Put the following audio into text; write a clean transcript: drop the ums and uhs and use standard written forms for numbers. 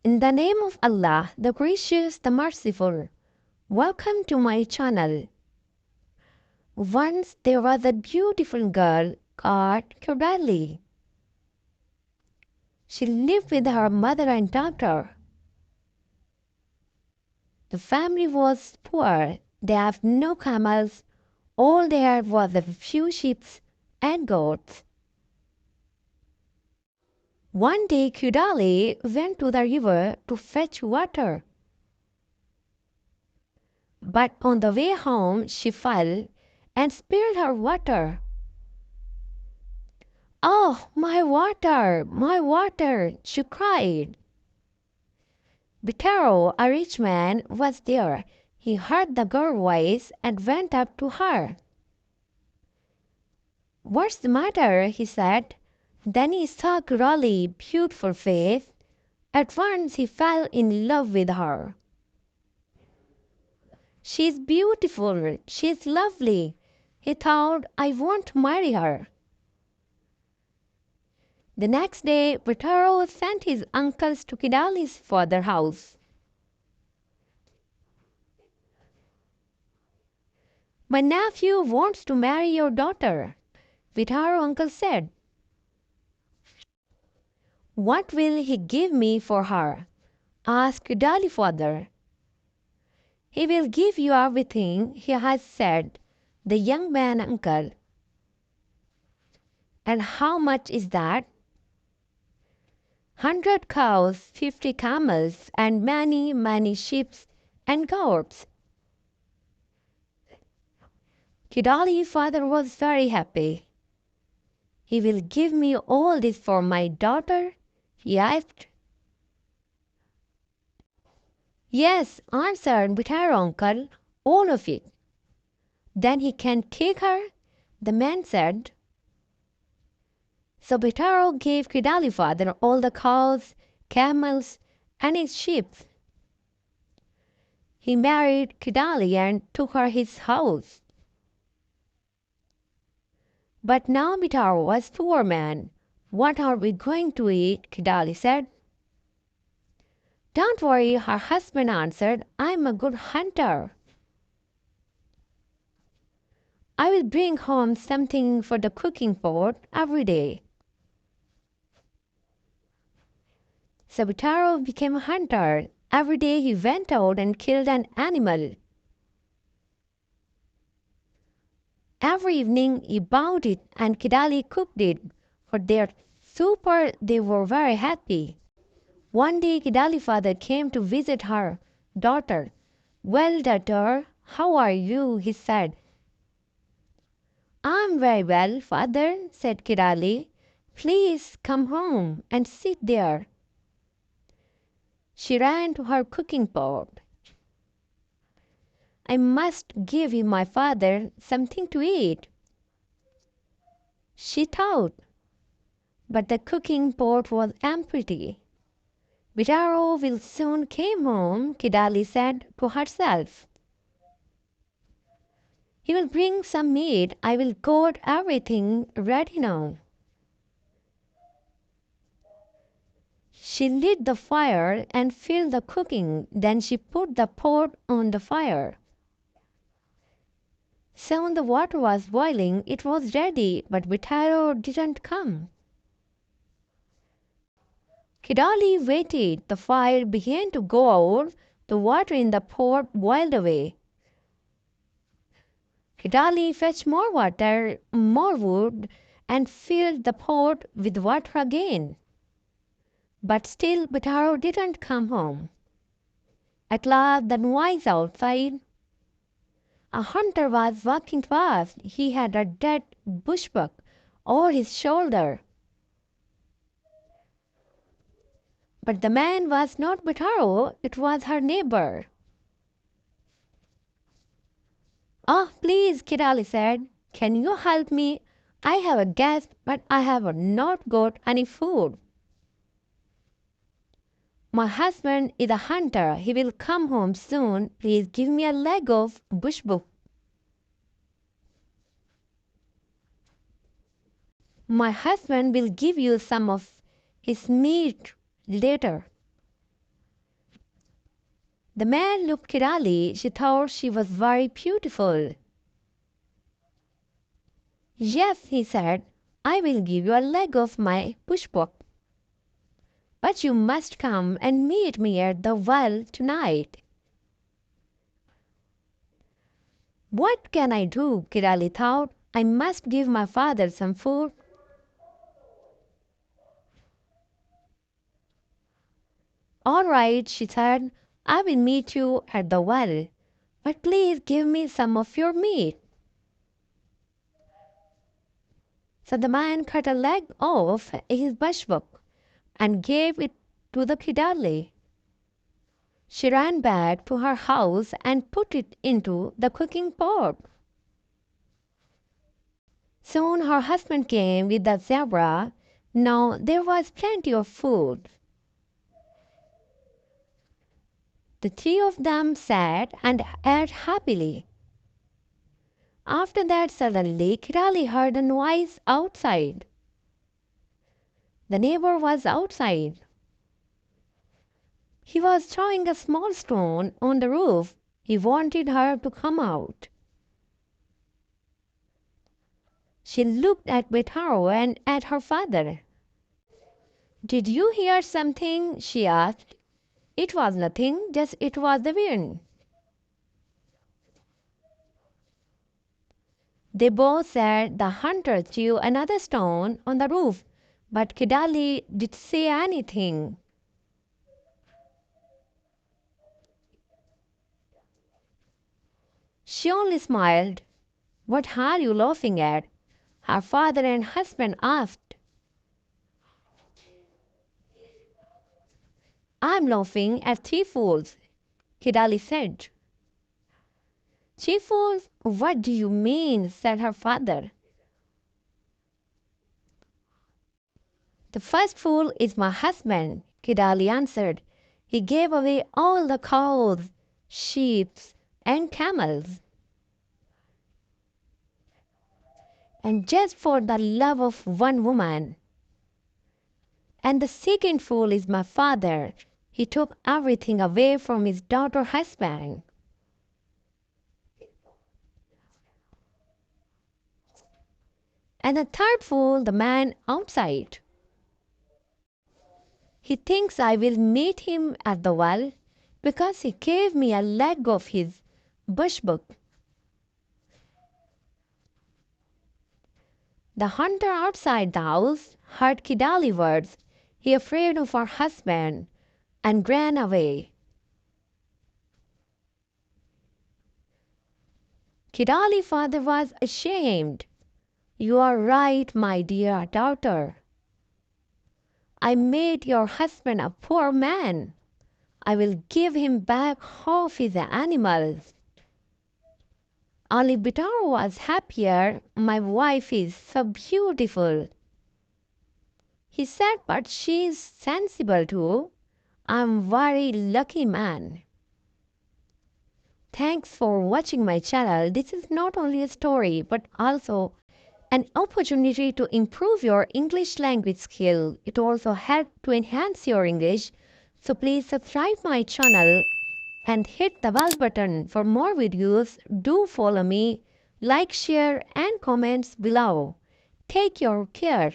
In the name of Allah, the Gracious, the Merciful, welcome to my channel. Once there was a beautiful girl called Kudali. She lived with her mother and daughter. The family was poor. They had no camels. All they had was a few sheep and goats. One day Kudali went to the river to fetch water. But on the way home she fell and spilled her water. "Oh, my water!" she cried. Bitaro, a rich man, was there. He heard the girl's voice and went up to her. "What's the matter?" he said. Then he saw Kurali's beautiful face. At once he fell in love with her. "She's beautiful, she's lovely," he thought. "I won't marry her." The next day, Bitaro sent his uncles to Kidali's father's house. "My nephew wants to marry your daughter," Bitaro's uncle said. "What will he give me for her?" asked Kidali's father. "He will give you everything he has," said the young man's uncle. "And how much is that?" "100 cows, 50 camels, and many, many sheep and goats." Kidali's father was very happy. "He will give me all this for my daughter?" he asked. "Yes," answered Bitaro's uncle, "all of it." "Then he can take her?" the man said. So Bitaro gave Kidali's father all the cows, camels, and his sheep. He married Kidali and took her his house. But now Bitaro was a poor man. "What are we going to eat?" Kidali said. "Don't worry," her husband answered. "I'm a good hunter. I will bring home something for the cooking pot every day." So Bitaro became a hunter. Every day he went out and killed an animal. Every evening he boiled it and Kidali cooked it. For their supper they were very happy. One day Kidali's father came to visit her daughter. "Well, daughter, how are you?" he said. "I'm very well, father," said Kidali. "Please come home and sit there." She ran to her cooking pot. "I must give you, my father, something to eat," she thought. But the cooking pot was empty. "Bitaro will soon come home," Kidali said to herself. "He will bring some meat. I will get everything ready now." She lit the fire and filled the cooking. Then she put the pot on the fire. Soon the water was boiling. It was ready, but Bitaro didn't come. Kidali waited. The fire began to go out. The water in the pot boiled away. Kidali fetched more water, more wood, and filled the pot with water again. But still Bitaro didn't come home. At last the noise outside. A hunter was walking past. He had a dead bushbuck over his shoulder. But the man was not Bitaro, it was her neighbor. "Oh, please," Kidali said, "can you help me? I have a guest, but I have not got any food. My husband is a hunter. He will come home soon. Please give me a leg of bushbuck. My husband will give you some of his meat later." The man looked at Ali. She thought she was very beautiful. Yes, he said, I will give you a leg of my pushbook. But you must come and meet me at the well tonight. What can I do? Kirali thought. I must give my father some food. All right, she said, I will meet you at the well, but please give me some of your meat. So the man cut a leg off his bushbook and gave it to the Kidali. She ran back to her house and put it into the cooking pot. Soon her husband came with the zebra. Now there was plenty of food. The three of them sat and ate happily. After that, suddenly Kirali heard a noise outside. The neighbor was outside. He was throwing a small stone on the roof. He wanted her to come out. She looked at Betaro and at her father. Did you hear something? She asked. It was nothing, just it was the wind. They both said the hunter threw another stone on the roof, but Kidali didn't say anything. She only smiled. What are you laughing at? Her father and husband asked. I'm laughing at three fools, Kidali said. Three fools? What do you mean? Said her father. The first fool is my husband, Kidali answered. He gave away all the cows, sheep, and camels. And just for the love of one woman. And the second fool is my father. He took everything away from his daughter husband. And the third fool, the man outside. He thinks I will meet him at the well because he gave me a leg of his bushbook. The hunter outside the house heard Kidali's words. He afraid of her husband and ran away. Kidali's father was ashamed. You are right, my dear daughter. I made your husband a poor man. I will give him back half his animals. Only Bitaro was happier. My wife is so beautiful. He said, but she is sensible too. I'm very lucky man. Thanks for watching my channel. This is not only a story but also an opportunity to improve your English language skill. It also helps to enhance your English. So please subscribe my channel and hit the bell button for more videos. Do follow me, like, share and comments below. Take your care.